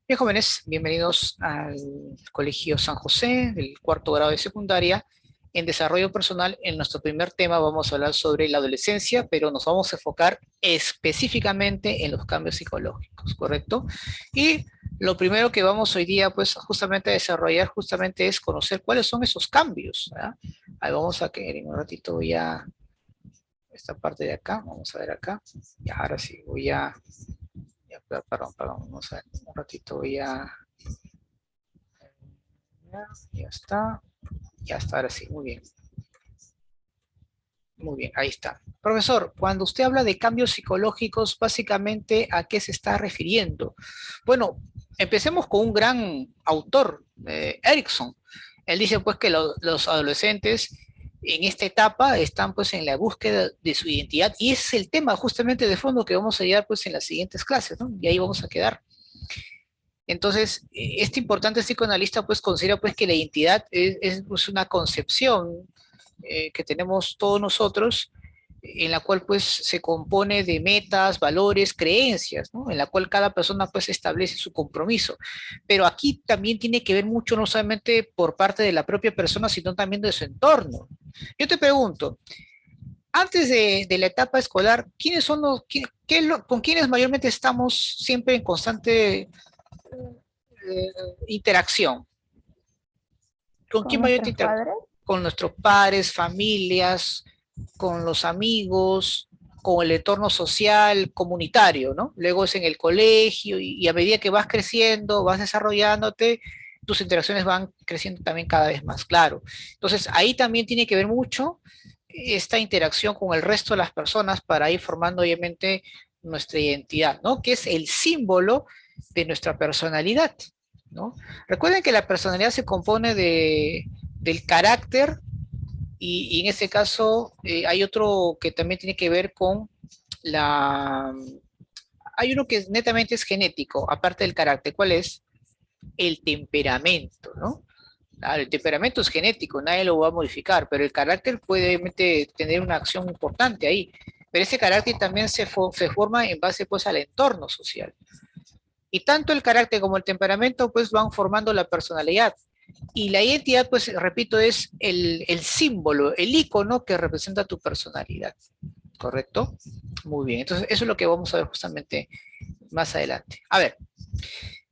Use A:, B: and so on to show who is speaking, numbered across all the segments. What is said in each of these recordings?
A: Bien, jóvenes, bienvenidos al Colegio San José del cuarto grado de secundaria. En desarrollo personal, en nuestro primer tema vamos a hablar sobre la adolescencia, pero nos vamos a enfocar específicamente en los cambios psicológicos, ¿correcto? Y lo primero que vamos hoy día, pues, justamente a desarrollar, justamente es conocer cuáles son esos cambios, ¿verdad? Ahí vamos a que en un ratito voy a esta parte de acá, vamos a ver acá. Y ahora sí, voy a, ya, perdón, vamos a ver, un ratito voy a ya, ya está, ahora sí, muy bien, ahí está. Profesor, cuando usted habla de cambios psicológicos, básicamente, ¿a qué se está refiriendo? Bueno, empecemos con un gran autor, Erickson. Él dice pues que los adolescentes en esta etapa están pues en la búsqueda de su identidad y ese es el tema justamente de fondo que vamos a llevar pues en las siguientes clases, ¿no? Y ahí vamos a quedar. Entonces, este importante psicoanalista pues considera pues que la identidad pues, una concepción que tenemos todos nosotros, en la cual pues se compone de metas, valores, creencias, ¿no? En la cual cada persona pues establece su compromiso. Pero aquí también tiene que ver mucho no solamente por parte de la propia persona, sino también de su entorno. Yo te pregunto, antes de la etapa escolar, ¿quiénes son con quiénes mayormente estamos siempre en constante interacción? ¿Con quién
B: Con
A: mayormente
B: nuestros
A: interacción?
B: padres.
A: Con nuestros padres, familias, con los amigos, con el entorno social, comunitario, ¿no? Luego es en el colegio y a medida que vas creciendo, vas desarrollándote, tus interacciones van creciendo también cada vez más, claro. Entonces, ahí también tiene que ver mucho esta interacción con el resto de las personas para ir formando, obviamente, nuestra identidad, ¿no? Que es el símbolo de nuestra personalidad, ¿no? Recuerden que la personalidad se compone del carácter y en este caso hay otro que también tiene que ver con la... Hay uno que netamente es genético, aparte del carácter. ¿Cuál es? El temperamento, ¿no? Claro, el temperamento es genético, nadie lo va a modificar, pero el carácter puede obviamente tener una acción importante ahí. Pero ese carácter también se forma en base pues al entorno social. Y tanto el carácter como el temperamento pues van formando la personalidad. Y la identidad, pues, repito, es el símbolo, el icono que representa tu personalidad, ¿correcto? Muy bien, entonces eso es lo que vamos a ver justamente más adelante. A ver,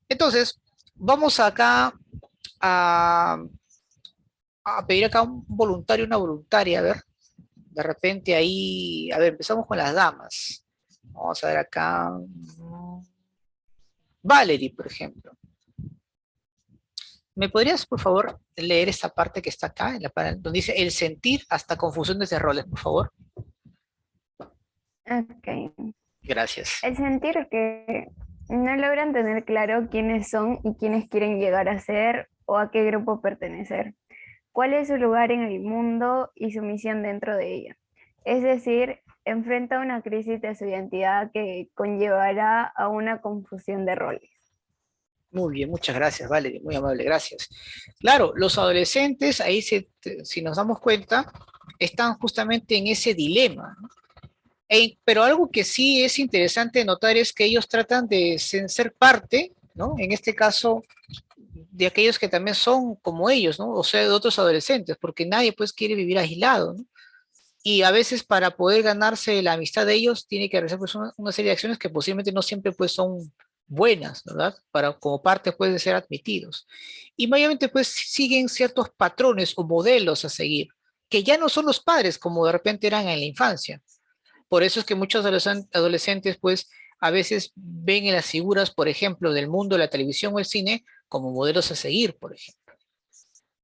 A: entonces, vamos acá a, a pedir acá un voluntario, una voluntaria, a ver, de repente ahí, a ver, empezamos con las damas. Vamos a ver acá, Valerie, por ejemplo. ¿Me podrías, por favor, leer esta parte que está acá, donde dice el sentir hasta confusiones de roles, por favor?
B: Ok.
A: Gracias.
B: El sentir que no logran tener claro quiénes son y quiénes quieren llegar a ser o a qué grupo pertenecer. ¿Cuál es su lugar en el mundo y su misión dentro de ella? Es decir, enfrenta una crisis de su identidad que conllevará a una confusión de roles.
A: Muy bien, muchas gracias, Valerie, muy amable, gracias. Claro, los adolescentes, ahí si nos damos cuenta, están justamente en ese dilema, ¿no? Pero algo que sí es interesante notar es que ellos tratan de ser parte, ¿no? En este caso, de aquellos que también son como ellos, ¿no? O sea, de otros adolescentes, porque nadie pues quiere vivir aislado, ¿no? Y a veces para poder ganarse la amistad de ellos tiene que realizar pues una serie de acciones que posiblemente no siempre pues son buenas, ¿verdad? Para como parte pueden ser admitidos. Y mayormente pues siguen ciertos patrones o modelos a seguir, que ya no son los padres como de repente eran en la infancia. Por eso es que muchos adolescentes pues a veces ven en las figuras, por ejemplo, del mundo de la televisión o el cine como modelos a seguir, por ejemplo.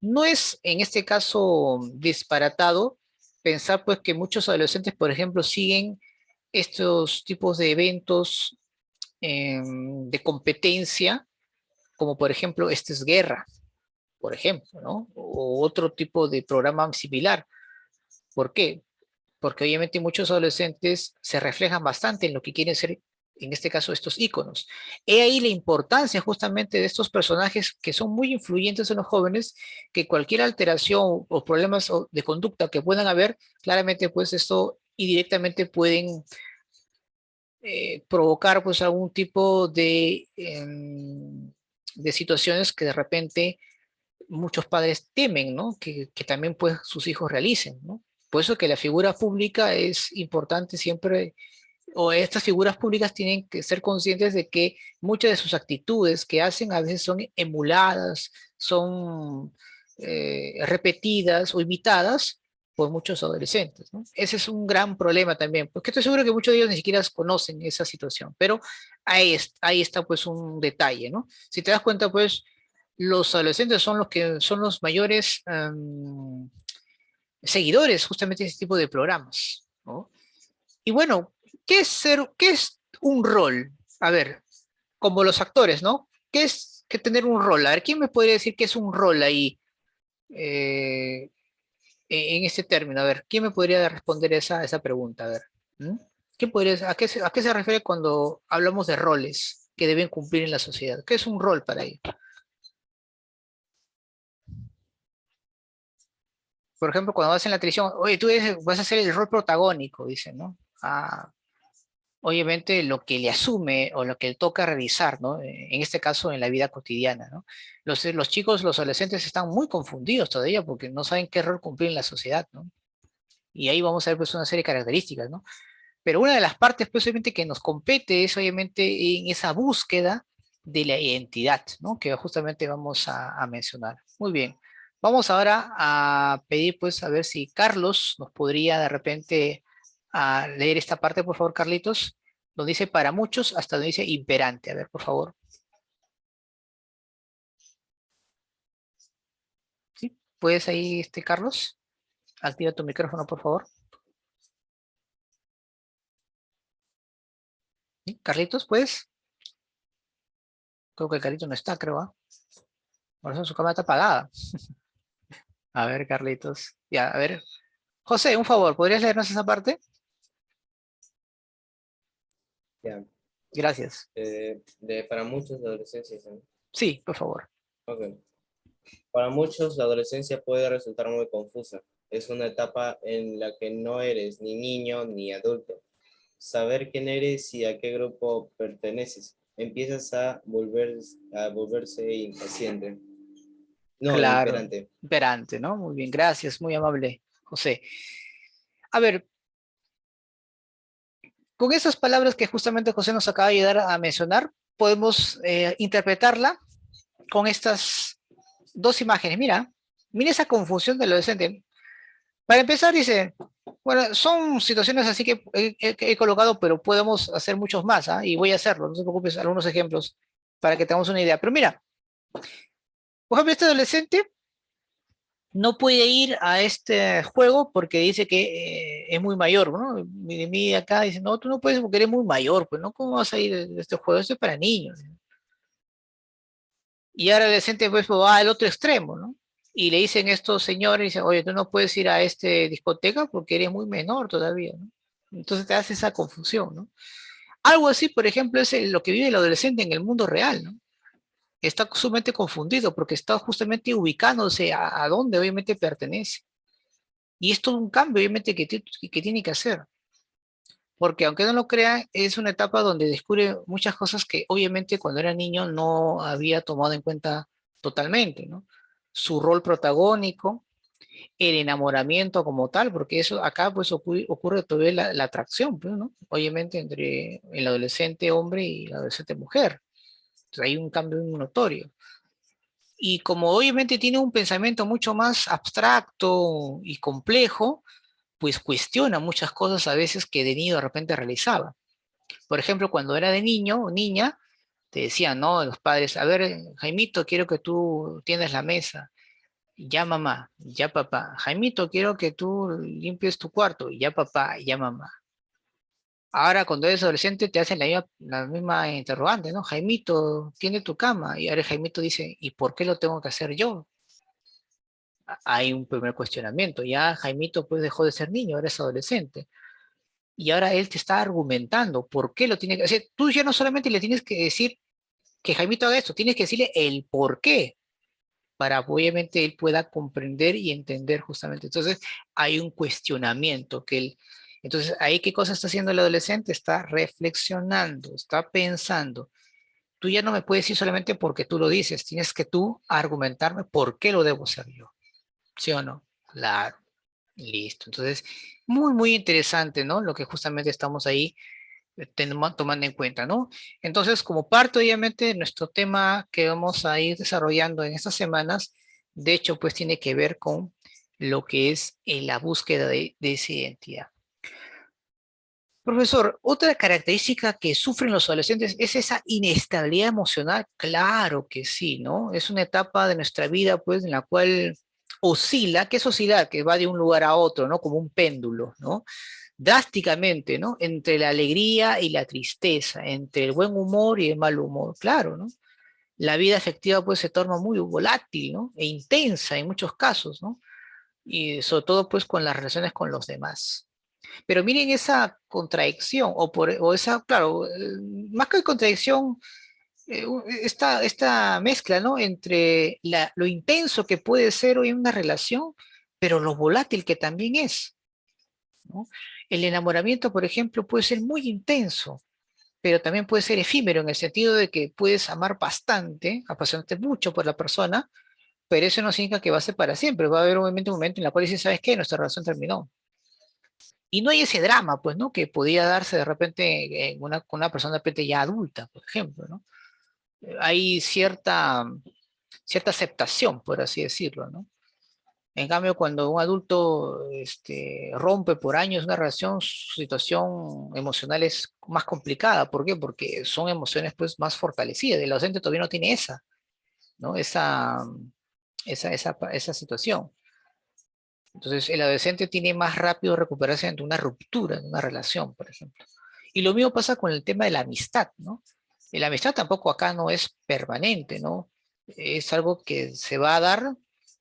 A: No es en este caso disparatado pensar pues que muchos adolescentes, por ejemplo, siguen estos tipos de eventos de competencia, como por ejemplo Este es Guerra, por ejemplo, ¿no? O otro tipo de programa similar. ¿Por qué? Porque obviamente muchos adolescentes se reflejan bastante en lo que quieren ser, en este caso, estos íconos. He ahí la importancia justamente de estos personajes que son muy influyentes en los jóvenes, que cualquier alteración o problemas de conducta que puedan haber, claramente pues esto indirectamente pueden provocar pues algún tipo de de situaciones que de repente muchos padres temen, ¿no? Que también pues sus hijos realicen, ¿no? Por eso que la figura pública es importante siempre, o estas figuras públicas tienen que ser conscientes de que muchas de sus actitudes que hacen a veces son emuladas, son repetidas o imitadas por muchos adolescentes, ¿no? Ese es un gran problema también, porque estoy seguro que muchos de ellos ni siquiera conocen esa situación, pero ahí está pues un detalle, ¿no? Si te das cuenta, pues los adolescentes son los que son los mayores seguidores justamente de este tipo de programas, ¿no? Y bueno, qué es un rol? A ver, como los actores, ¿no? ¿Qué es que tener un rol? A ver, ¿quién me podría decir qué es un rol ahí eh, en este término? A ver, ¿quién me podría responder esa pregunta? A ver, ¿mm? A qué se refiere cuando hablamos de roles que deben cumplir en la sociedad? ¿Qué es un rol para ello? Por ejemplo, cuando vas en la televisión, oye, vas a ser el rol protagónico, dicen, ¿no? Ah, obviamente lo que le asume o lo que le toca realizar, ¿no? En este caso, en la vida cotidiana, ¿no? Los chicos, los adolescentes están muy confundidos todavía porque no saben qué rol cumplir en la sociedad, ¿no? Y ahí vamos a ver pues una serie de características, ¿no? Pero una de las partes, pues, obviamente, que nos compete es obviamente en esa búsqueda de la identidad, ¿no? Que justamente vamos a mencionar. Muy bien. Vamos ahora a pedir, pues, a ver si Carlos nos podría de repente leer esta parte, por favor, Carlitos, donde dice para muchos, hasta donde dice imperante. A ver, por favor. ¿Sí? ¿Puedes ahí, Carlos? Activa tu micrófono, por favor. ¿Sí? Carlitos, ¿puedes? Creo que el Carlitos no está, creo, ¿ah? Por eso su cámara está apagada. A ver, Carlitos. Ya, a ver. José, un favor, ¿podrías leernos esa parte?
C: Ya,
A: Gracias.
C: para muchos la adolescencia, ¿no?
A: Sí, por favor.
C: Ok. Para muchos la adolescencia puede resultar muy confusa. Es una etapa en la que no eres ni niño ni adulto. Saber quién eres y a qué grupo perteneces. Empiezas a volverse impaciente. No,
A: Claro.
C: imperante.
A: Imperante, ¿no? Muy bien, gracias, muy amable, José. A ver, con esas palabras que justamente José nos acaba de ayudar a mencionar, podemos interpretarla con estas dos imágenes. Mira esa confusión del adolescente. Para empezar, dice, bueno, son situaciones así que he colocado, pero podemos hacer muchos más, ¿ah? Y voy a hacerlo, no te preocupes, algunos ejemplos para que tengamos una idea. Pero mira, por ejemplo, este adolescente no puede ir a este juego porque dice que es muy mayor, ¿no? Mi acá dice, no, tú no puedes porque eres muy mayor, pues, ¿no? ¿Cómo vas a ir a este juego? Esto es para niños. Y ahora el adolescente pues va al otro extremo, ¿no? Y le dicen estos señores, dicen, oye, tú no puedes ir a este discoteca porque eres muy menor todavía, ¿no? Entonces te hace esa confusión, ¿no? Algo así, por ejemplo, es lo que vive el adolescente en el mundo real, ¿no? Está sumamente confundido porque está justamente ubicándose a dónde obviamente pertenece. Y es todo un cambio, obviamente, que tiene que hacer. Porque aunque no lo crean, es una etapa donde descubre muchas cosas que obviamente cuando era niño no había tomado en cuenta totalmente, ¿no? Su rol protagónico, el enamoramiento como tal, porque eso acá pues ocurre todavía la atracción, pues, ¿no? Obviamente entre el adolescente hombre y la adolescente mujer. Entonces hay un cambio muy notorio. Y como obviamente tiene un pensamiento mucho más abstracto y complejo, pues cuestiona muchas cosas a veces que de niño de repente realizaba. Por ejemplo, cuando era de niño o niña, te decían, ¿no? Los padres, a ver, Jaimito, quiero que tú tiendas la mesa. Ya mamá, ya papá. Jaimito, quiero que tú limpies tu cuarto. Ya papá, ya mamá. Ahora cuando eres adolescente te hacen la misma interrogante, ¿no? Jaimito, tiene tu cama. Y ahora Jaimito dice, ¿y por qué lo tengo que hacer yo? Hay un primer cuestionamiento. Ya Jaimito pues dejó de ser niño, ahora es adolescente. Y ahora él te está argumentando por qué lo tiene que hacer. Tú ya no solamente le tienes que decir que Jaimito haga esto, tienes que decirle el por qué, para obviamente él pueda comprender y entender justamente. Entonces hay un cuestionamiento que él... Entonces ahí qué cosa está haciendo el adolescente, está reflexionando, está pensando. Tú ya no me puedes decir solamente porque tú lo dices, tienes que tú argumentarme por qué lo debo hacer yo. ¿Sí o no? Claro. Listo. Entonces, muy, muy interesante, ¿no? Lo que justamente estamos ahí tomando en cuenta, ¿no? Entonces, como parte, obviamente, de nuestro tema que vamos a ir desarrollando en estas semanas, de hecho, pues tiene que ver con lo que es la búsqueda de esa identidad. Profesor, otra característica que sufren los adolescentes es esa inestabilidad emocional. Claro que sí, ¿no? Es una etapa de nuestra vida, pues, en la cual oscila. ¿Qué es oscilar? Que va de un lugar a otro, ¿no? Como un péndulo, ¿no? Drásticamente, ¿no? Entre la alegría y la tristeza, entre el buen humor y el mal humor, claro, ¿no? La vida afectiva, pues, se torna muy volátil, ¿no? E intensa en muchos casos, ¿no? Y sobre todo, pues, con las relaciones con los demás. Pero miren esa contradicción, o esa, claro, más que contradicción, esta mezcla, ¿no? Entre lo intenso que puede ser hoy una relación, pero lo volátil que también es, ¿no? El enamoramiento, por ejemplo, puede ser muy intenso, pero también puede ser efímero en el sentido de que puedes amar bastante, apasionarte mucho por la persona, pero eso no significa que va a ser para siempre. Va a haber obviamente un momento en el cual dices, ¿sabes qué? Nuestra relación terminó. Y no hay ese drama, pues, ¿no? Que podía darse de repente con una persona de repente ya adulta, por ejemplo, ¿no? Hay cierta aceptación, por así decirlo, ¿no? En cambio, cuando un adulto rompe por años una relación, su situación emocional es más complicada. ¿Por qué? Porque son emociones pues más fortalecidas. El adolescente todavía no tiene esa, ¿no? Esa situación. Entonces, el adolescente tiene más rápido recuperarse ante una ruptura de una relación, por ejemplo. Y lo mismo pasa con el tema de la amistad, ¿no? Y la amistad tampoco acá no es permanente, ¿no? Es algo que se va a dar,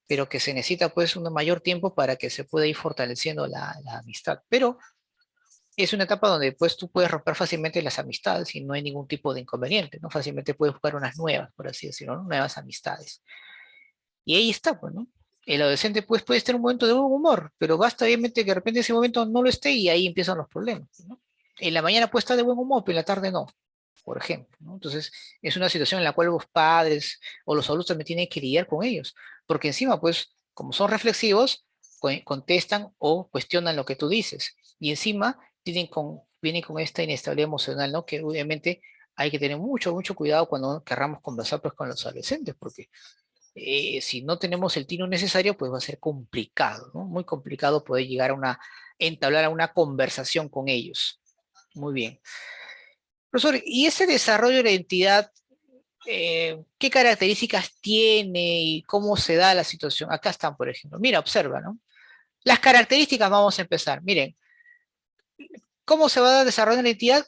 A: pero que se necesita pues un mayor tiempo para que se pueda ir fortaleciendo la amistad. Pero es una etapa donde pues tú puedes romper fácilmente las amistades y no hay ningún tipo de inconveniente, ¿no? Fácilmente puedes buscar unas nuevas, por así decirlo, ¿no? Nuevas amistades. Y ahí está, pues, ¿no? El adolescente pues, puede estar en un momento de buen humor, pero basta obviamente que de repente ese momento no lo esté y ahí empiezan los problemas, ¿no? En la mañana puede estar de buen humor, pero en la tarde no, por ejemplo, ¿no? Entonces, es una situación en la cual los padres o los adultos también tienen que lidiar con ellos, porque encima, pues, como son reflexivos, contestan o cuestionan lo que tú dices, y encima vienen con esta inestabilidad emocional, ¿no? Que obviamente hay que tener mucho, mucho cuidado cuando querramos conversar pues, con los adolescentes, porque si no tenemos el tino necesario, pues va a ser complicado, ¿no? Muy complicado poder llegar a entablar a una conversación con ellos. Muy bien. Profesor, ¿y ese desarrollo de la identidad, qué características tiene y cómo se da la situación? Acá están, por ejemplo. Mira, observa, ¿no? Las características, vamos a empezar. Miren, ¿cómo se va a desarrollar la identidad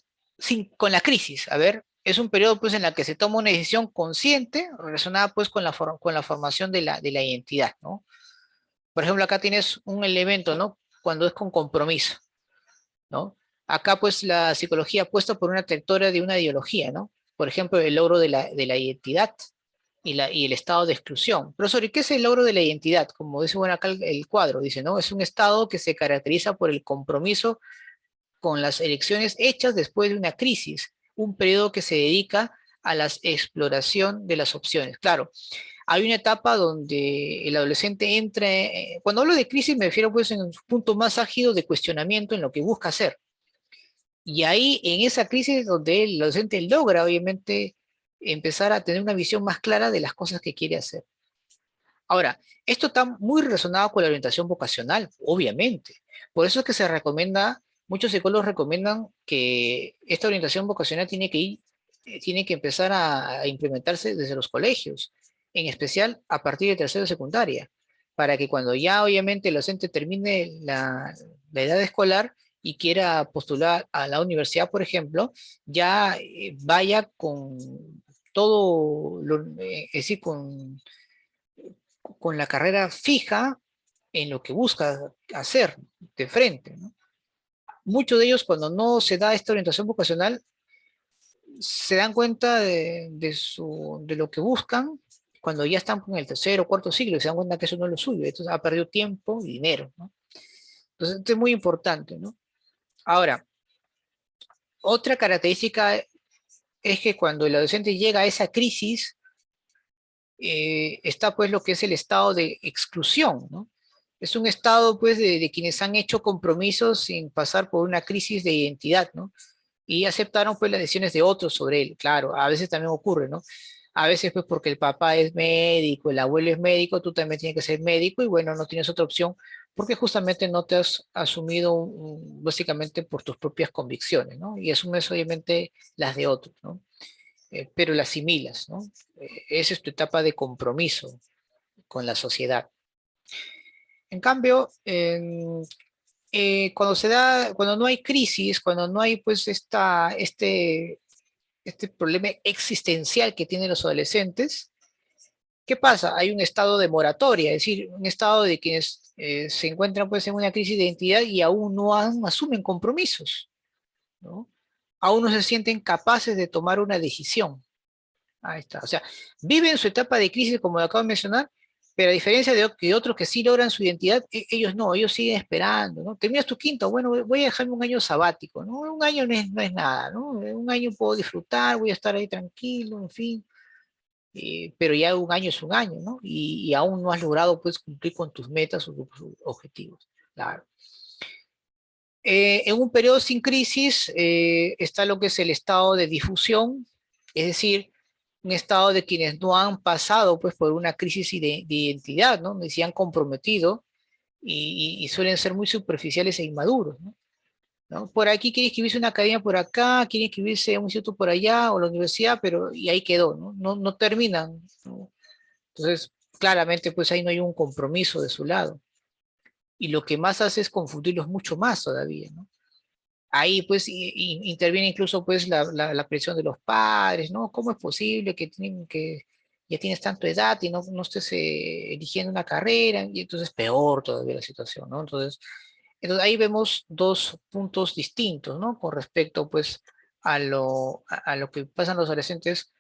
A: con la crisis? A ver, es un periodo pues en el que se toma una decisión consciente relacionada pues con con la formación de la identidad, ¿no? Por ejemplo, acá tienes un elemento, ¿no? Cuando es con compromiso, ¿no? Acá, pues, la psicología apuesta por una trayectoria de una ideología, ¿no? Por ejemplo, el logro de la identidad y el estado de exclusión. Profesor, ¿y qué es el logro de la identidad? Como dice bueno acá el cuadro, dice, ¿no? Es un estado que se caracteriza por el compromiso con las elecciones hechas después de una crisis, un periodo que se dedica a la exploración de las opciones. Claro, hay una etapa donde el adolescente entra, cuando hablo de crisis me refiero pues en su punto más álgido de cuestionamiento en lo que busca hacer. Y ahí en esa crisis donde el adolescente logra obviamente empezar a tener una visión más clara de las cosas que quiere hacer. Ahora, esto está muy relacionado con la orientación vocacional, obviamente. Por eso es que se recomienda, muchos psicólogos recomiendan que esta orientación vocacional tiene que empezar a implementarse desde los colegios, en especial a partir de tercero de secundaria, para que cuando ya obviamente el docente termine la edad escolar y quiera postular a la universidad, por ejemplo, ya vaya con todo, es decir, con la carrera fija en lo que busca hacer de frente, ¿no? Muchos de ellos cuando no se da esta orientación vocacional se dan cuenta de lo que buscan cuando ya están en el tercer o cuarto siglo y se dan cuenta que eso no es lo suyo, entonces ha perdido tiempo y dinero, ¿no? Entonces esto es muy importante, ¿no? Ahora, otra característica es que cuando el adolescente llega a esa crisis, está pues lo que es el estado de exclusión, ¿no? Es un estado pues de quienes han hecho compromisos sin pasar por una crisis de identidad, ¿no? Y aceptaron pues las decisiones de otros sobre él. Claro, a veces también ocurre, ¿no? A veces pues porque el papá es médico, el abuelo es médico, tú también tienes que ser médico y bueno, no tienes otra opción porque justamente no te has asumido básicamente por tus propias convicciones, ¿no? Y asumes obviamente las de otros, ¿no? Pero las asimilas, ¿no? Esa es tu etapa de compromiso con la sociedad. En cambio, cuando cuando no hay crisis, cuando no hay pues este problema existencial que tienen los adolescentes, ¿qué pasa? Hay un estado de moratoria, es decir, un estado de quienes se encuentran pues en una crisis de identidad y aún no asumen compromisos, ¿no? Aún no se sienten capaces de tomar una decisión. Ahí está. O sea, viven su etapa de crisis, como lo acabo de mencionar, pero a diferencia de otros que sí logran su identidad, ellos no, ellos siguen esperando, ¿no? Terminas tu quinto, bueno, voy a dejarme un año sabático, ¿no? Un año no es nada, ¿no? Un año puedo disfrutar, voy a estar ahí tranquilo, en fin, pero ya un año es un año, ¿no? Y aún no has logrado, pues, cumplir con tus metas o tus objetivos, claro. En un periodo sin crisis está lo que es el estado de difusión, es decir, un estado de quienes no han pasado pues, por una crisis de identidad, ¿no? Ni se han comprometido y suelen ser muy superficiales e inmaduros, ¿no? ¿No? Por aquí quiere inscribirse en una academia por acá, quiere inscribirse a un instituto por allá o la universidad, pero y ahí quedó, ¿no? No terminan, ¿no? Entonces, claramente, pues ahí no hay un compromiso de su lado. Y lo que más hace es confundirlos mucho más todavía, ¿no? Ahí pues interviene incluso pues la presión de los padres, ¿no? ¿Cómo es posible que, tienen que ya tienes tanta edad y no estés eligiendo una carrera? Y entonces peor todavía la situación, ¿no? Entonces ahí vemos dos puntos distintos, ¿no? Con respecto pues a lo que pasan los adolescentes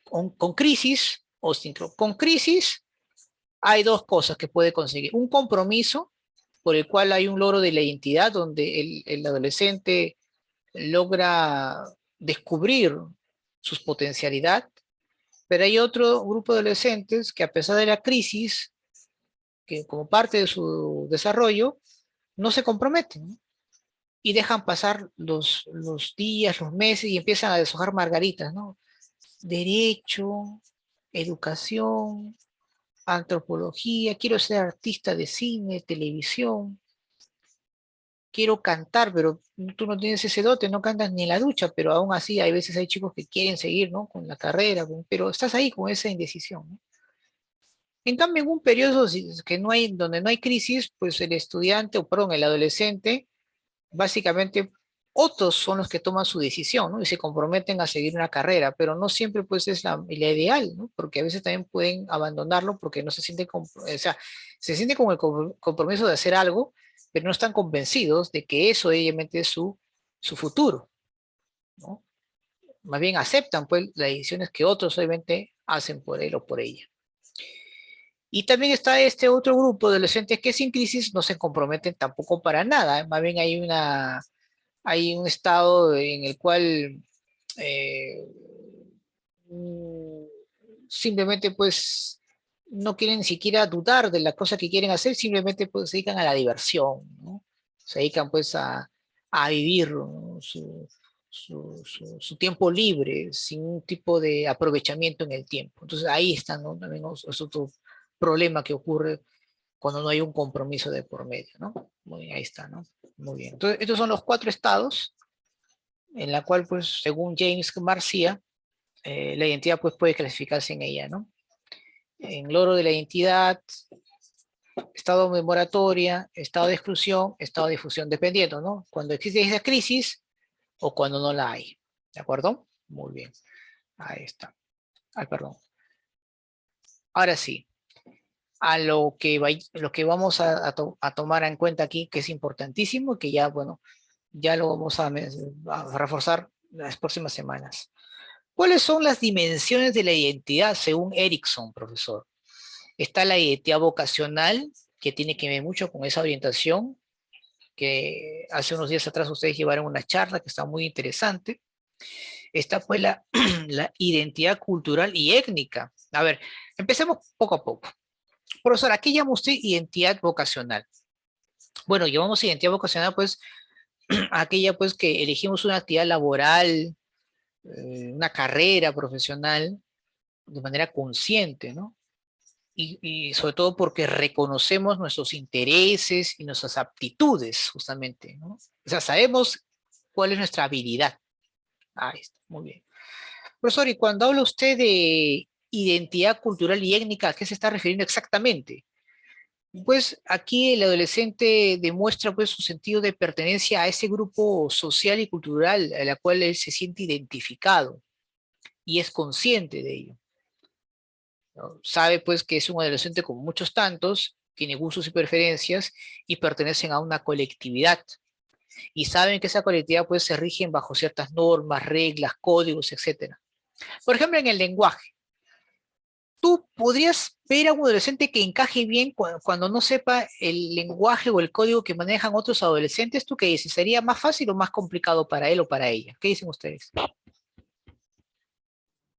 A: con crisis o sin. Con crisis hay dos cosas que puede conseguir. Un compromiso por el cual hay un logro de la identidad, donde el adolescente logra descubrir sus potencialidades, pero hay otro grupo de adolescentes que a pesar de la crisis, que como parte de su desarrollo, no se comprometen, ¿no? Y dejan pasar los días, los meses y empiezan a deshojar margaritas, ¿no? Derecho, educación, antropología, quiero ser artista de cine, televisión, quiero cantar, pero tú no tienes ese dote, no cantas ni en la ducha, pero aún así hay veces hay chicos que quieren seguir, ¿no? Con la carrera, pero estás ahí con esa indecisión, ¿no? En cambio, en un periodo que no hay, donde no hay crisis, pues el estudiante, o perdón, el adolescente, básicamente otros son los que toman su decisión, ¿no? Y se comprometen a seguir una carrera, pero no siempre pues es la ideal, ¿no? Porque a veces también pueden abandonarlo porque no se sienten, o sea, se sienten con el compromiso de hacer algo, pero no están convencidos de que eso obviamente es su futuro, ¿no? Más bien aceptan pues las decisiones que otros obviamente hacen por él o por ella. Y también está este otro grupo de adolescentes que sin crisis no se comprometen tampoco para nada, ¿eh? Más bien hay un estado en el cual eh, mm, simplemente pues no quieren ni siquiera dudar de la cosa que quieren hacer, simplemente pues se dedican a la diversión, ¿no? Se dedican pues a vivir, ¿no? Su tiempo libre, sin un tipo de aprovechamiento en el tiempo. Entonces ahí está, ¿no? También es otro problema que ocurre cuando no hay un compromiso de por medio, ¿no? Muy bien, ahí está, ¿no? Muy bien. Entonces, estos son los cuatro estados en la cual, pues, según James García, la identidad, pues, puede clasificarse en ella, ¿no? En logro de la identidad, estado de moratoria, estado de exclusión, estado de difusión, dependiendo, ¿no? Cuando existe esa crisis o cuando no la hay, ¿de acuerdo? Muy bien, ahí está. Ay, perdón. Ahora sí, lo que vamos a tomar en cuenta aquí, que es importantísimo, que ya, bueno, ya lo vamos a reforzar las próximas semanas. ¿Cuáles son las dimensiones de la identidad según Erickson, profesor? Está la identidad vocacional, que tiene que ver mucho con esa orientación, que hace unos días atrás ustedes llevaron una charla que está muy interesante. está pues la identidad cultural y étnica. A ver, empecemos poco a poco. Profesor, ¿a qué llama usted identidad vocacional? Bueno, llamamos identidad vocacional pues a aquella pues que elegimos una actividad laboral, una carrera profesional de manera consciente, ¿no? Y sobre todo porque reconocemos nuestros intereses y nuestras aptitudes, justamente, ¿no? O sea, sabemos cuál es nuestra habilidad. Ahí está, muy bien. Profesor, y cuando habla usted de identidad cultural y étnica, ¿a qué se está refiriendo exactamente? Pues aquí el adolescente demuestra pues su sentido de pertenencia a ese grupo social y cultural a la cual él se siente identificado y es consciente de ello, ¿no? Sabe pues que es un adolescente como muchos tantos, tiene gustos y preferencias y pertenecen a una colectividad. Y saben que esa colectividad pues se rigen bajo ciertas normas, reglas, códigos, etcétera. Por ejemplo, en el lenguaje. ¿Tú podrías ver a un adolescente que encaje bien cuando no sepa el lenguaje o el código que manejan otros adolescentes? ¿Tú qué dices? ¿Sería más fácil o más complicado para él o para ella? ¿Qué dicen ustedes?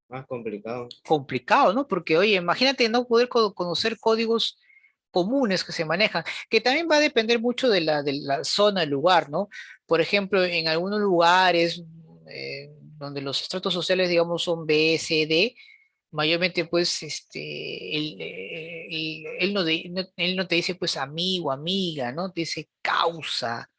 C: Más complicado.
A: Complicado, ¿no? Porque, oye, imagínate no poder conocer códigos comunes que se manejan, que también va a depender mucho de la zona, el lugar, ¿no? Por ejemplo, en algunos lugares donde los estratos sociales, digamos, son B, C, D, mayormente pues él él no te dice pues amigo, amiga, ¿no? Te dice causa,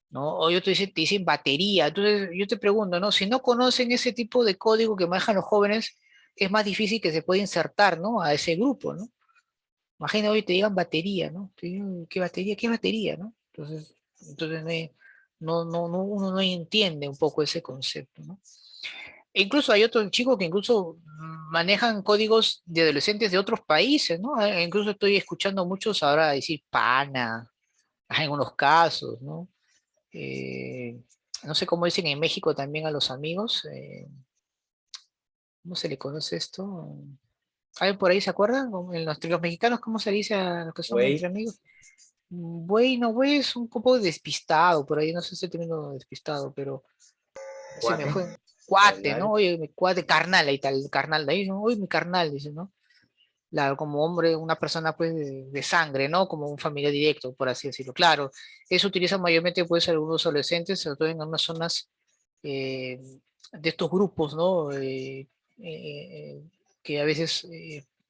A: ¿no? O yo te dicen batería. Entonces yo te pregunto, ¿no? Si no conocen ese tipo de código que manejan los jóvenes, es más difícil que se pueda insertar, ¿no? A ese grupo, ¿no? Imagina hoy te digan batería, ¿no? Te digan, ¿qué batería? ¿Qué batería, no? Entonces uno no entiende un poco ese concepto, ¿no? E incluso hay otros chicos que incluso manejan códigos de adolescentes de otros países, ¿no? Incluso estoy escuchando muchos ahora decir pana, en unos casos, ¿no? Eh, no sé cómo dicen en México también a los amigos. ¿Cómo se le conoce esto? ¿Alguien por ahí se acuerda? Entre los mexicanos, ¿cómo se le dice a los que son entre
C: Güey,
A: amigos? Güey, no, güey es un poco despistado, por ahí no sé si estoy teniendo despistado, pero se me
C: cuate,
A: fue. Cuate, ¿no?
C: carnal.
A: Oye, mi cuate, carnal, ahí tal, carnal, de ahí, ¿no? Oye, mi carnal, dice, ¿no? Como hombre, una persona pues de sangre, ¿no? Como un familiar directo, por así decirlo. Claro, eso utilizan mayormente pues algunos adolescentes, sobre todo en algunas zonas eh, de estos grupos, ¿no? Que a veces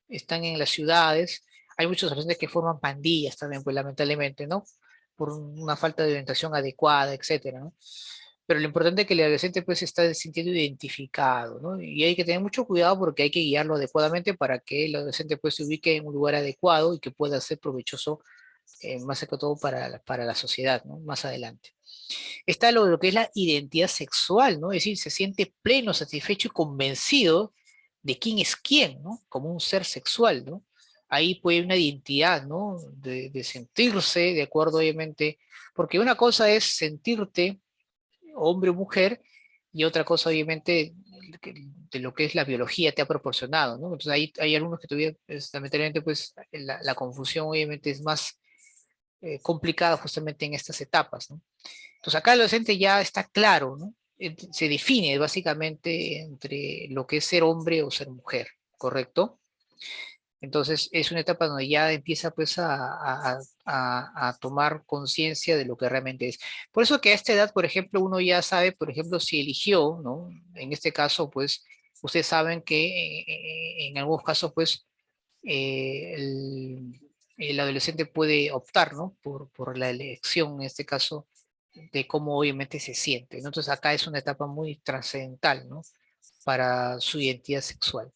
A: están en las ciudades. Hay muchos adolescentes que forman pandillas también, pues lamentablemente, ¿no? Por una falta de orientación adecuada, etcétera, ¿no? Pero lo importante es que el adolescente pues está sintiendo identificado, ¿no? Y hay que tener mucho cuidado porque hay que guiarlo adecuadamente para que el adolescente pues se ubique en un lugar adecuado y que pueda ser provechoso más que todo para la sociedad, ¿no? Más adelante. Está lo que es la identidad sexual, ¿no? Es decir, se siente pleno, satisfecho y convencido de quién es quién, ¿no? Como un ser sexual, ¿no? Ahí puede haber una identidad, ¿no? De sentirse, de acuerdo, obviamente, porque una cosa es sentirte hombre o mujer, y otra cosa, obviamente, de lo que es la biología te ha proporcionado, ¿no? Entonces hay algunos que todavía, lamentablemente, pues la confusión obviamente es más complicada justamente en estas etapas, ¿no? Entonces acá el adolescente ya está claro, ¿no? Se define básicamente entre lo que es ser hombre o ser mujer, ¿correcto? Entonces es una etapa donde ya empieza pues a tomar conciencia de lo que realmente es. Por eso que a esta edad, por ejemplo, uno ya sabe, por ejemplo, si eligió, ¿no? En este caso, pues, ustedes saben que en algunos casos, pues, el adolescente puede optar, ¿no? Por la elección, en este caso, de cómo obviamente se siente, ¿no? Entonces acá es una etapa muy trascendental, ¿no? Para su identidad sexual.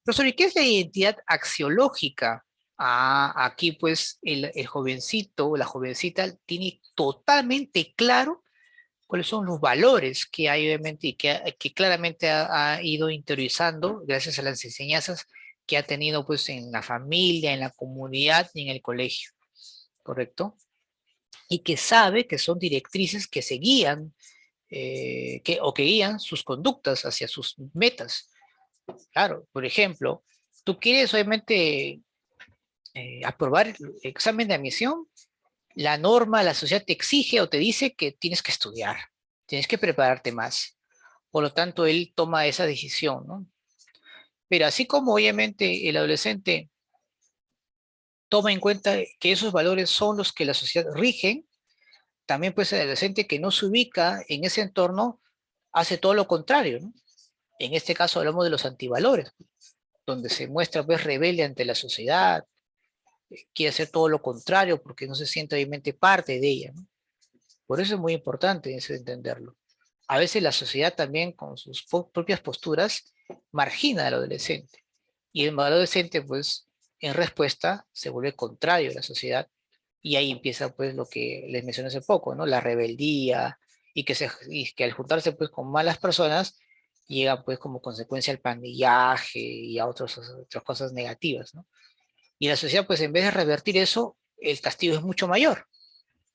A: Profesor, ¿y qué es la identidad axiológica? Ah, aquí pues el jovencito o la jovencita tiene totalmente claro cuáles son los valores que hay obviamente y que claramente ha ido interiorizando gracias a las enseñanzas que ha tenido pues en la familia, en la comunidad y en el colegio, ¿correcto? Y que sabe que son directrices que se guían o que guían sus conductas hacia sus metas. Claro, por ejemplo, tú quieres obviamente aprobar el examen de admisión, la norma, la sociedad te exige o te dice que tienes que estudiar, tienes que prepararte más. Por lo tanto, él toma esa decisión, ¿no? Pero así como obviamente el adolescente toma en cuenta que esos valores son los que la sociedad rigen, también pues el adolescente que no se ubica en ese entorno hace todo lo contrario, ¿no? En este caso hablamos de los antivalores, donde se muestra pues rebelde ante la sociedad, quiere hacer todo lo contrario porque no se siente obviamente parte de ella, ¿no? Por eso es muy importante eso entenderlo. A veces la sociedad también con sus propias posturas margina al adolescente. Y el adolescente pues en respuesta se vuelve contrario a la sociedad y ahí empieza pues lo que les mencioné hace poco, ¿no? La rebeldía y que al juntarse pues con malas personas llega pues como consecuencia al pandillaje y a otras cosas negativas, ¿no? Y la sociedad pues en vez de revertir eso, el castigo es mucho mayor,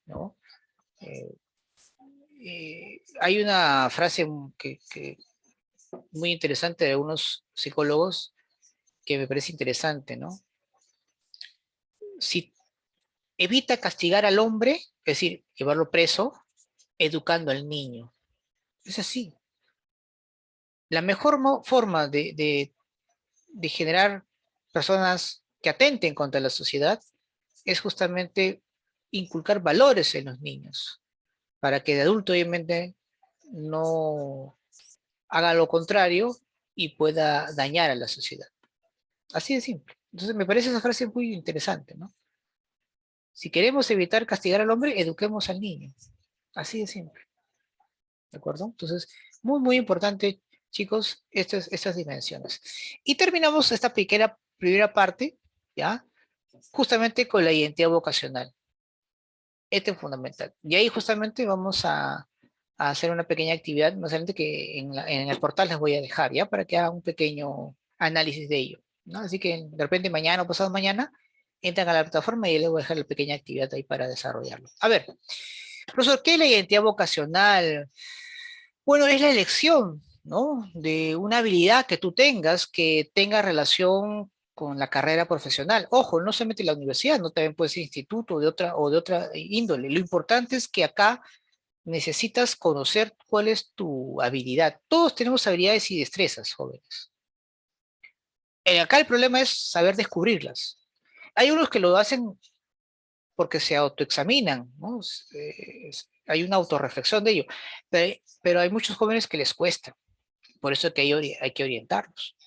A: ¿no? Eh, Hay una frase muy interesante de algunos psicólogos que me parece interesante, ¿no? Si evita castigar al hombre, es decir, llevarlo preso, educando al niño. Es así. La mejor forma de generar personas que atenten contra la sociedad es justamente inculcar valores en los niños, para que de adulto obviamente no haga lo contrario y pueda dañar a la sociedad. Así de simple. Entonces me parece esa frase muy interesante, ¿no? Si queremos evitar castigar al hombre, eduquemos al niño. Así de simple. ¿De acuerdo? Entonces, muy importante, chicos, estas dimensiones. Y terminamos esta primera parte, ¿ya? Justamente con la identidad vocacional. Este es fundamental. Y ahí justamente vamos a hacer una pequeña actividad, más adelante que en el portal les voy a dejar, ¿ya? Para que hagan un pequeño análisis de ello, ¿no? Así que de repente mañana o pasado mañana entran a la plataforma y les voy a dejar la pequeña actividad ahí para desarrollarlo. A ver, profesor, ¿qué es la identidad vocacional? Bueno, es la elección, ¿no? De una habilidad que tú tengas que tenga relación con la carrera profesional. Ojo, no solamente la universidad, no también puede ser instituto o de otra índole. Lo importante es que acá necesitas conocer cuál es tu habilidad. Todos tenemos habilidades y destrezas, jóvenes. Acá el problema es saber descubrirlas. Hay unos que lo hacen porque se autoexaminan, ¿no? Hay una autorreflexión de ello, pero hay muchos jóvenes que les cuesta, por eso que hay que orientarlos.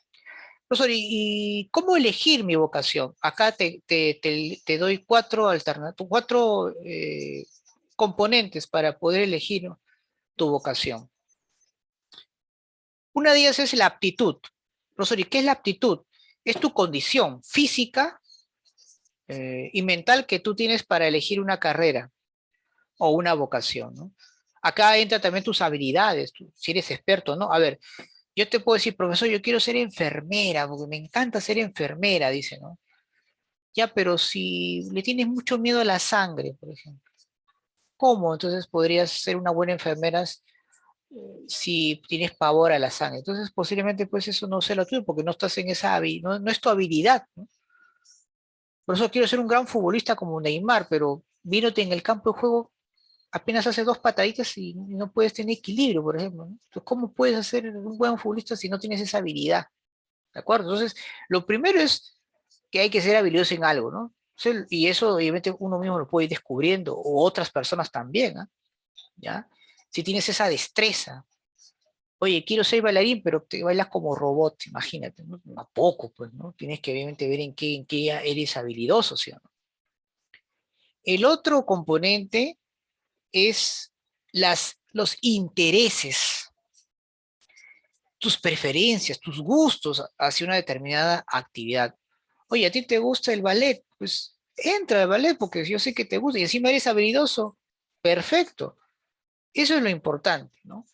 A: Profesor, ¿y cómo elegir mi vocación? Acá te doy cuatro componentes para poder elegir tu vocación. Una de ellas es la aptitud. Profesor, ¿y qué es la aptitud? Es tu condición física y mental que tú tienes para elegir una carrera o una vocación, ¿no? Acá entra también tus habilidades, si eres experto, ¿no? A ver, yo te puedo decir, profesor, yo quiero ser enfermera, porque me encanta ser enfermera, dice, ¿no? Ya, pero si le tienes mucho miedo a la sangre, por ejemplo, ¿cómo? Entonces podrías ser una buena enfermera si tienes pavor a la sangre. Entonces posiblemente pues eso no sea lo tuyo, porque no estás en esa habilidad, no es tu habilidad, ¿no? Por eso quiero ser un gran futbolista como Neymar, pero vínote en el campo de juego apenas hace dos pataditas y no puedes tener equilibrio, por ejemplo, ¿no? Entonces, ¿cómo puedes ser un buen futbolista si no tienes esa habilidad? ¿De acuerdo? Entonces, lo primero es que hay que ser habilidoso en algo, ¿no? Y eso obviamente uno mismo lo puede ir descubriendo, o otras personas también, ¿ah? ¿Ya? Si tienes esa destreza. Oye, quiero ser bailarín, pero te bailas como robot, imagínate, ¿no? Tampoco, pues, ¿no? Tienes que obviamente ver en qué eres habilidoso, ¿sí o no? El otro componente es los intereses, tus preferencias, tus gustos hacia una determinada actividad. Oye, ¿a ti te gusta el ballet? Pues entra al ballet porque yo sé que te gusta y encima eres habilidoso. Perfecto. Eso es lo importante, ¿no?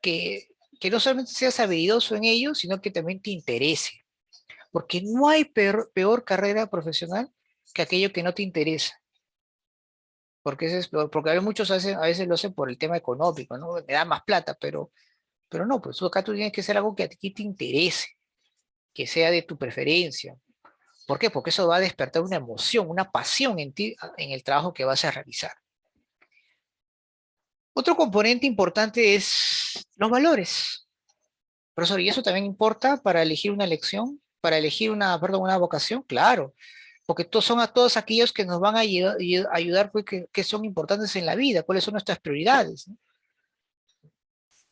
A: Que no solamente seas habilidoso en ello, sino que también te interese. Porque no hay peor carrera profesional que aquello que no te interesa. Porque eso es peor, porque a veces lo hacen por el tema económico, ¿no? Me da más plata, pero no, pues acá tú tienes que hacer algo que a ti te interese, que sea de tu preferencia. ¿Por qué? Porque eso va a despertar una emoción, una pasión en ti, en el trabajo que vas a realizar. Otro componente importante es los valores. Profesor, ¿y eso también importa para elegir una elección? ¿Para elegir una vocación? Claro, porque son a todos aquellos que nos van a ayudar pues, que son importantes en la vida, cuáles son nuestras prioridades, ¿no?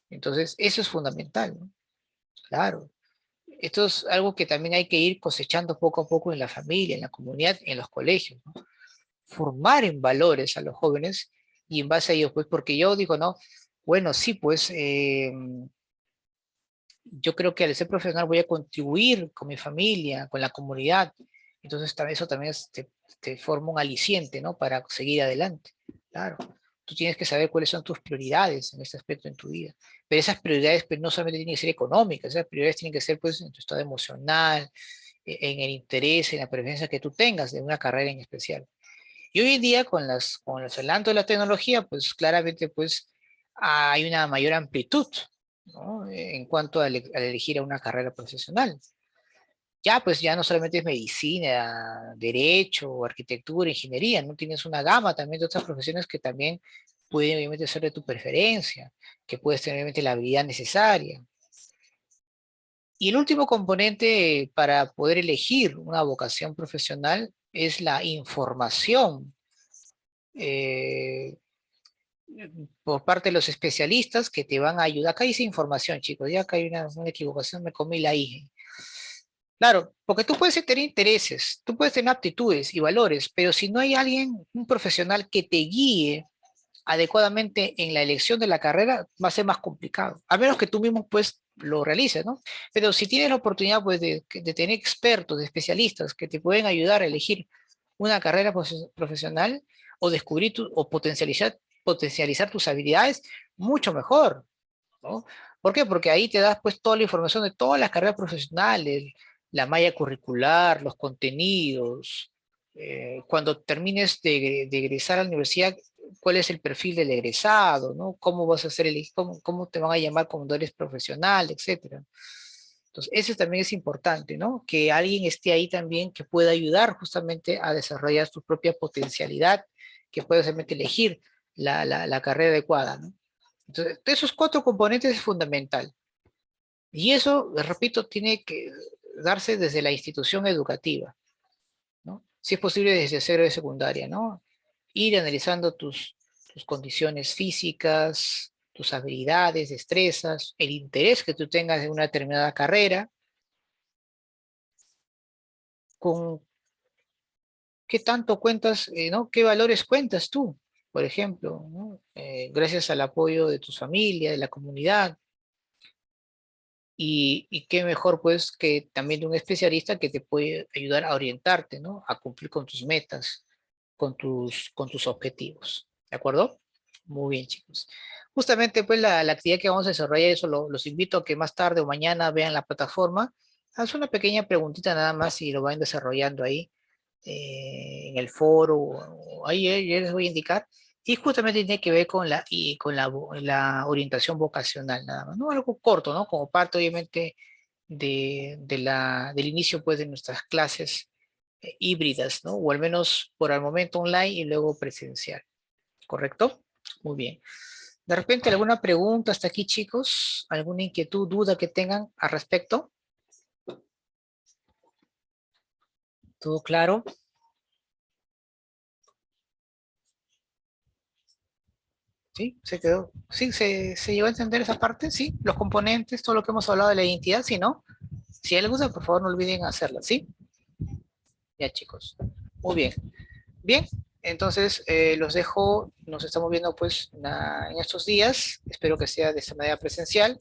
A: Entonces, eso es fundamental, ¿no? Claro. Esto es algo que también hay que ir cosechando poco a poco en la familia, en la comunidad, en los colegios, ¿no? Formar en valores a los jóvenes y en base a ellos, pues, porque yo digo, no, bueno, sí, pues, yo creo que al ser profesional voy a contribuir con mi familia, con la comunidad, entonces eso también te forma un aliciente, ¿no? Para seguir adelante, claro. Tú tienes que saber cuáles son tus prioridades en este aspecto en tu vida. Pero esas prioridades pues, no solamente tienen que ser económicas, esas prioridades tienen que ser pues, en tu estado emocional, en el interés, en la preferencia que tú tengas de una carrera en especial. Y hoy en día, con los adelantos de la tecnología, pues claramente pues, hay una mayor amplitud, ¿no? En cuanto a elegir a una carrera profesional. Ya, pues ya no solamente es medicina, derecho, arquitectura, ingeniería, ¿no? Tienes una gama también de otras profesiones que también pueden obviamente ser de tu preferencia, que puedes tener obviamente la habilidad necesaria. Y el último componente para poder elegir una vocación profesional es la información eh, por parte de los especialistas que te van a ayudar. Acá dice información, chicos, ya acá hay una equivocación, me comí la I. Claro, porque tú puedes tener intereses, tú puedes tener aptitudes y valores, pero si no hay alguien, un profesional que te guíe adecuadamente en la elección de la carrera, va a ser más complicado, a menos que tú mismo pues lo realices, ¿no? Pero si tienes la oportunidad pues de tener expertos, de especialistas que te pueden ayudar a elegir una carrera profesional o descubrir o potencializar tus habilidades, mucho mejor, ¿no? ¿Por qué? Porque ahí te das pues toda la información de todas las carreras profesionales, la malla curricular, los contenidos. Cuando termines de egresar a la universidad, cuál es el perfil del egresado, ¿no? ¿Cómo vas a hacer cómo te van a llamar cuando eres profesional, etcétera? Entonces, eso también es importante, ¿no? Que alguien esté ahí también que pueda ayudar justamente a desarrollar tu propia potencialidad, que puedas realmente elegir la carrera adecuada, ¿no? Entonces, de esos cuatro componentes es fundamental. Y eso, repito, tiene que darse desde la institución educativa, ¿no? Si es posible desde cero de secundaria, ¿no? Ir analizando tus condiciones físicas, tus habilidades, destrezas, el interés que tú tengas en una determinada carrera, con qué tanto cuentas, ¿no? ¿Qué valores cuentas tú, por ejemplo, ¿no? Gracias al apoyo de tu familia, de la comunidad. Y qué mejor pues que también de un especialista que te puede ayudar a orientarte, ¿no? A cumplir con tus metas, con tus objetivos. ¿De acuerdo? Muy bien, chicos. Justamente pues la actividad que vamos a desarrollar, eso los invito a que más tarde o mañana vean la plataforma. Haz una pequeña preguntita nada más y lo van desarrollando ahí en el foro, o ahí yo les voy a indicar. Y justamente tiene que ver la orientación vocacional, nada más, ¿no? Algo corto, ¿no? Como parte, obviamente, del inicio, pues, de nuestras clases híbridas, ¿no? O al menos por el momento online y luego presencial, ¿correcto? Muy bien. De repente, ¿alguna pregunta hasta aquí, chicos? ¿Alguna inquietud, duda que tengan al respecto? ¿Todo claro? ¿Sí? ¿Se quedó? ¿Sí? ¿Se llegó a entender esa parte? ¿Sí? Los componentes, todo lo que hemos hablado de la identidad, ¿sí, no? Si hay alguna, por favor, no olviden hacerla, ¿sí? Ya, chicos. Muy bien. Bien, entonces los dejo, nos estamos viendo pues en estos días, espero que sea de esta manera presencial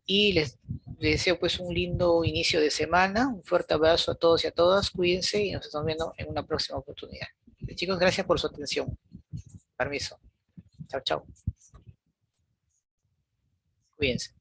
A: y les deseo pues un lindo inicio de semana, un fuerte abrazo a todos y a todas, cuídense y nos estamos viendo en una próxima oportunidad. Chicos, gracias por su atención. Permiso. Chao, chao. Cuídense.